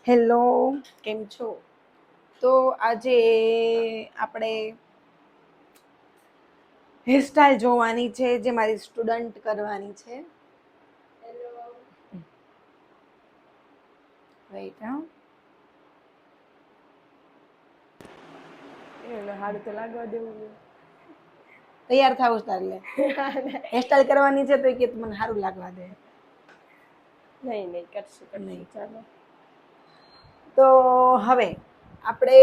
Hello, કેમ છો? તો આજે આપણે હેરસ્ટાઈલ જોવાની છે જે મારી સ્ટુડન્ટ કરવાની છે. વેઇટ હા. હારું તો લાગવા દેવું. તૈયાર થાવ તારે હેરસ્ટાઈલ કરવાની છે તો કે મને સારું લાગવા દે. નહીં કરશું નહીં. ચાલો. તો હવે આપણે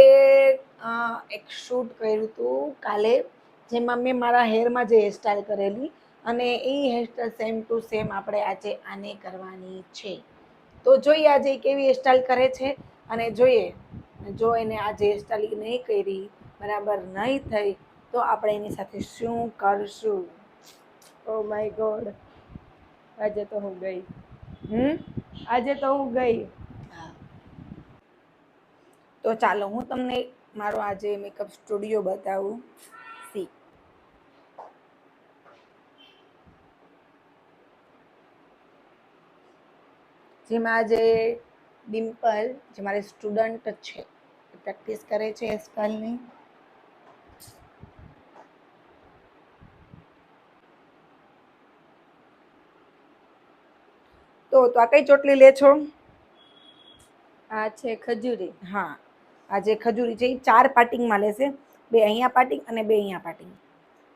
એક શૂટ કર્યું હતું કાલે, જેમાં મેં મારા હેરમાં જે હેરસ્ટાઈલ કરેલી અને એ હેરસ્ટાઈલ સેમ ટુ સેમ આપણે આજે આને કરવાની છે. તો જોઈએ આજે કેવી હેરસ્ટાઈલ કરે છે અને જોઈએ જો એને આજે હેરસ્ટાઈલ નહીં કરી, બરાબર નહીં થઈ તો આપણે એની સાથે શું કરશું. ઓ માય ગોડ, આજે તો હું ગઈ. હમ આજે તો હું ગઈ. હા. તો ચાલો હું તમને મારો આજે મેકઅપ સ્ટુડિયો બતાવું. સી જેમાં આજે ડિમ્પલ જે મારી સ્ટુડન્ટ છે પ્રેક્ટિસ કરે છે હેરસ્ટાઈલની. તો આ કઈ ચોટલી લે છો? આ છે ખજૂરી. હા, આજે ખજૂરી છે એ 4 પાર્ટિંગમાં લેશે, 2 અહીંયા પાર્ટિંગ અને 2 અહીંયા પાર્ટિંગ.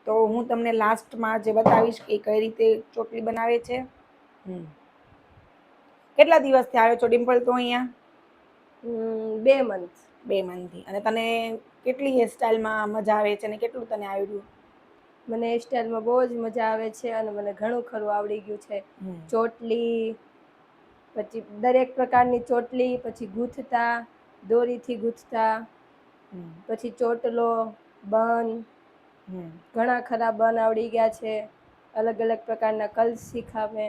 તો હું તમને લાસ્ટમાં જે બતાવીશ કે કઈ રીતે ચોટલી બનાવે છે. કેટલા દિવસથી આવ્યો છો ડિમ્પલ તો અહીંયા? 2 મંથ. 2 મંથથી. અને તને કેટલી હેરસ્ટાઈલમાં મજા આવે છે અને કેટલું તને આવડ્યું? મને હેરસ્ટાઈલમાં બહુ જ મજા આવે છે અને મને ઘણું ખરું આવડી ગયું છે. ચોટલી, પછી દરેક પ્રકારની ચોટલી, પછી ગૂંથતા, દોરીથી ગૂંથતા, પછી ચોટલો, બન, ઘણા ખરા બન આવડી ગયા છે. અલગ અલગ પ્રકારના કર્લ્સ શીખાવે.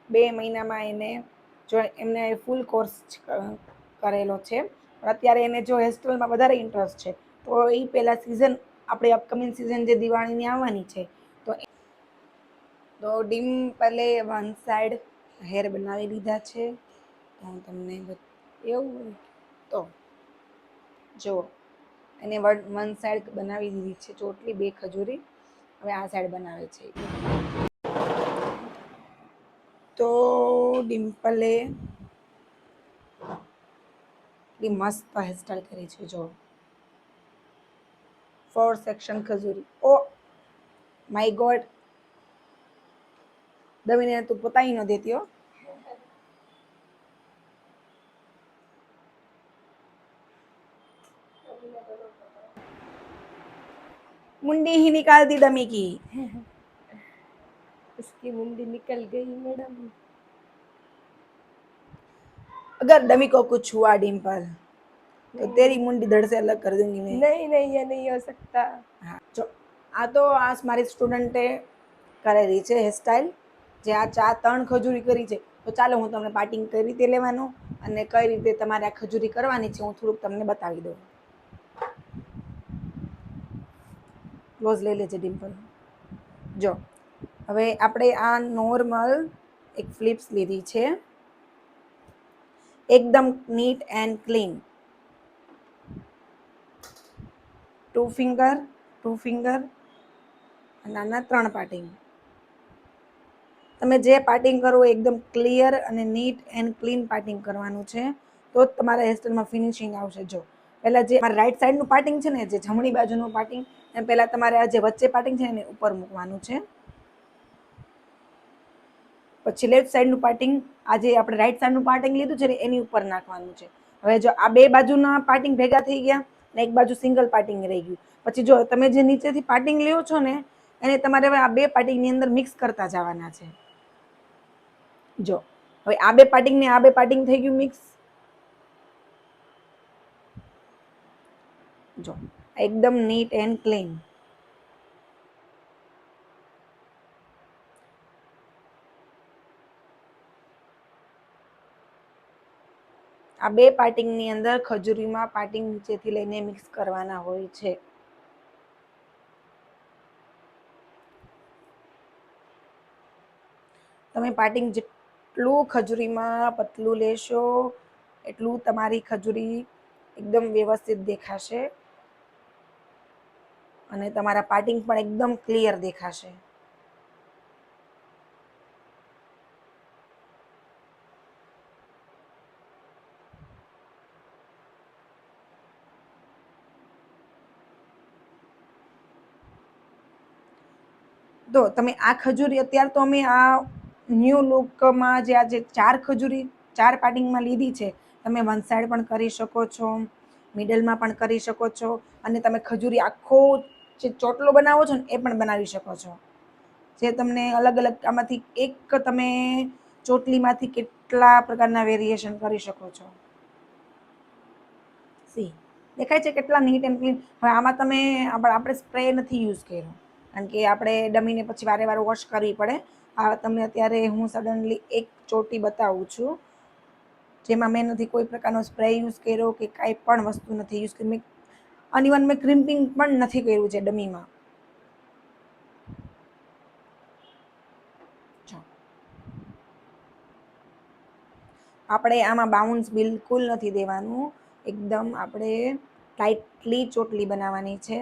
2 મહિનામાં એને જો એમને ફૂલ કોર્સ કરેલો છે, પણ અત્યારે એને જો હેરસ્ટાઈલમાં વધારે ઇન્ટરેસ્ટ છે તો એ પહેલાં સિઝન આપણે અપકમિંગ સિઝન જે દિવાળીની આવવાની છે તો ડિમ્પલે વન સાઈડ હેર બનાવી લીધા છે. હું તમને એવું તો જુઓ એને વન સાઈડ બનાવી દીધી છે ચોટલી, 2 ખજૂરી. હવે આ સાઈડ બનાવે છે. તો ડિમ્પલે મસ્ત હેરસ્ટાઈલ કરી છે. જો 4 સેક્શન ખજૂરી. ઓ માય ગોડ, દવીને તું પોતાઈ ન દેતી હો. मुंडी ही निकाल दी डमी की. उसकी मुंडी निकल गई मैडम. अगर डमी को कुछ हुआ डिम्पल तो तेरी मुंडी धड़ से अलग कर दूंगी मैं. नहीं ये नहीं हो सकता. હા, જો આ તો આ મારી સ્ટુડન્ટે કરેલી છે હેરસ્ટાઈલ, જે આ 3 ખજૂરી કરી છે. તો ચાલો હું તમને પાર્ટિંગ કઈ રીતે લેવાનું અને કઈ રીતે તમારે આ ખજૂરી કરવાની છે હું થોડુંક તમને બતાવી દઉં. ક્લોઝ લઈ લેજે ડિમ્પલ. જો હવે આપણે આ નોર્મલ એક ફ્લિપ્સ લીધી છે, એકદમ નીટ એન્ડ ક્લીન. 2 ફિંગર અને આના 3 પાર્ટિંગ. તમે જે પાર્ટિંગ કરો એકદમ ક્લિયર અને નીટ એન્ડ ક્લીન પાર્ટિંગ કરવાનું છે, તો જ તમારા હેરસ્ટાઈલમાં ફિનિશિંગ આવશે. જો પહેલાં જે રાઈટ સાઈડનું પાર્ટિંગ છે ને, જે જમણી બાજુનું પાર્ટિંગ, એ પહેલાં તમારે આ જે વચ્ચે પાર્ટિંગ છે એને ઉપર મૂકવાનું છે. પછી લેફ્ટ સાઈડનું પાર્ટિંગ, આજે આપણે રાઈટ સાઈડનું પાર્ટિંગ લીધું છે ને એની ઉપર નાખવાનું છે. હવે જો આ 2 બાજુના પાર્ટિંગ ભેગા થઈ ગયા ને એક બાજુ સિંગલ પાર્ટિંગ રહી ગયું. પછી જો તમે જે નીચેથી પાર્ટિંગ લ્યો છો ને એને તમારે હવે આ 2 પાર્ટિંગની અંદર મિક્સ કરતા જવાના છે. જો હવે આ 2 પાર્ટિંગ ને આ 2 પાર્ટિંગ થઈ ગયું મિક્સ. જો એકદમ નીટ એન્ડ ક્લીન. આ 2 પાર્ટિંગની અંદર ખજૂરીમાં પાર્ટિંગ નીચેથી લઈને મિક્સ કરવાના હોય છે. તમે પાર્ટિંગ જેટલું ખજૂરીમાં પતલું લેશો એટલું તમારી ખજૂરી એકદમ વ્યવસ્થિત દેખાશે અને તમારા પાર્ટિંગ પણ એકદમ ક્લિયર દેખાશે. તો તમે આ ખજૂરી અત્યારે તો અમે આ ન્યૂ લુકમાં જે આજે 4 ખજૂરી 4 પાર્ટિંગમાં લીધી છે, તમે વન સાઈડ પણ કરી શકો છો, મિડલમાં પણ કરી શકો છો અને તમે ખજૂરી આખો જે ચોટલો બનાવો છો ને એ પણ બનાવી શકો છો. જે તમને અલગ અલગ આમાંથી એક તમે ચોટલીમાંથી કેટલા પ્રકારના વેરિએશન કરી શકો છો. સી દેખાય છે કેટલા નીટ એન્ડ ક્લીન. હવે આમાં તમે આપણે સ્પ્રે નથી યુઝ કર્યો કારણ કે આપણે ડમીને પછી વારે વારે વોશ કરવી પડે. આ તમને અત્યારે હું સડનલી એક ચોટી બતાવું છું જેમાં મેં નથી કોઈ પ્રકારનો સ્પ્રે યુઝ કર્યો કે કાંઈ પણ વસ્તુ નથી યુઝ કરી. અનઇવન મેં ક્રિમ્પિંગ પણ નથી કર્યું છે ડમીમાં. આપણે આમાં બાઉન્સ બિલકુલ નથી દેવાનું, એકદમ આપણે ટાઈટલી ચોટલી બનાવવાની છે.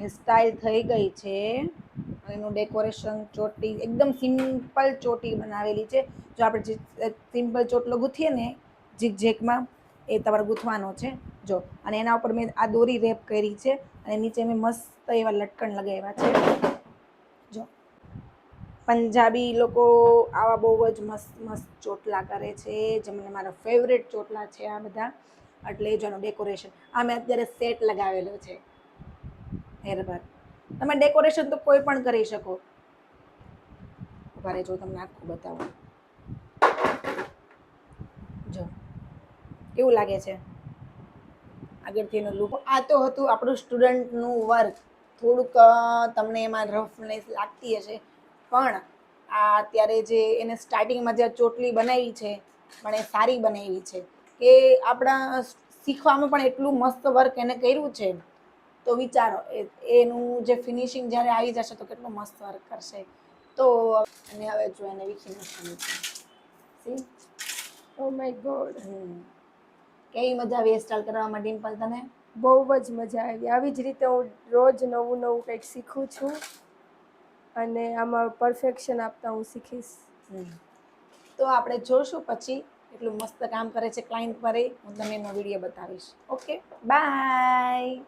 હેરસ્ટાઈલ થઈ ગઈ છે. એનું ડેકોરેશન ચોટી એકદમ સિમ્પલ ચોટી બનાવેલી છે. જો આપણે જે સિમ્પલ ચોટલો ગૂંથીએ ને ઝીકઝેકમાં એ તમારે ગૂંથવાનો છે જો. અને એના ઉપર મેં આ દોરી રેપ કરી છે અને નીચે મેં મસ્ત એવા લટકણ લગાવ્યા છે જો. પંજાબી લોકો આવા બહુ જ મસ્ત મસ્ત ચોટલા કરે છે, જે મને મારા ફેવરેટ ચોટલા છે આ બધા. એટલે જ એનું ડેકોરેશન આ મેં અત્યારે સેટ લગાવેલો છે હેર પર. તમે ડેકોરેશન તો કોઈ પણ કરી શકો. ઉભા જો તમને આખું બતાવું જો કેવું લાગે છે આગળથી એનો લુક. આ તો હતું આપણું સ્ટુડન્ટનું વર્ક. થોડુંક તમને એમાં રફનેસ લાગતી હશે પણ આ અત્યારે જે એને સ્ટાર્ટિંગમાં જે ચોટલી બનાવી છે પણ એ સારી બનાવી છે કે આપણા શીખવામાં પણ એટલું મસ્ત વર્ક એને કર્યું છે. તો વિચારો એનું જે ફિનિશિંગ જ્યારે આવી જશે તો કેટલું મસ્ત વર્ક કરશે. તો અને હવે જો એને વીખી નાખવાનું છે. Oh my God. કેવી મજા આવી હેરસ્ટાઈલ કરવામાં ડિમ્પલ તને? બહુ જ મજા આવી. આવી જ રીતે હું રોજ નવું નવું કંઈક શીખું છું અને આમાં પરફેક્શન આપતા હું શીખીશ. તો આપણે જોશું પછી એટલું મસ્ત કામ કરે છે ક્લાયન્ટ પર. હું તમને એનો વિડીયો બતાવીશ. Okay bye.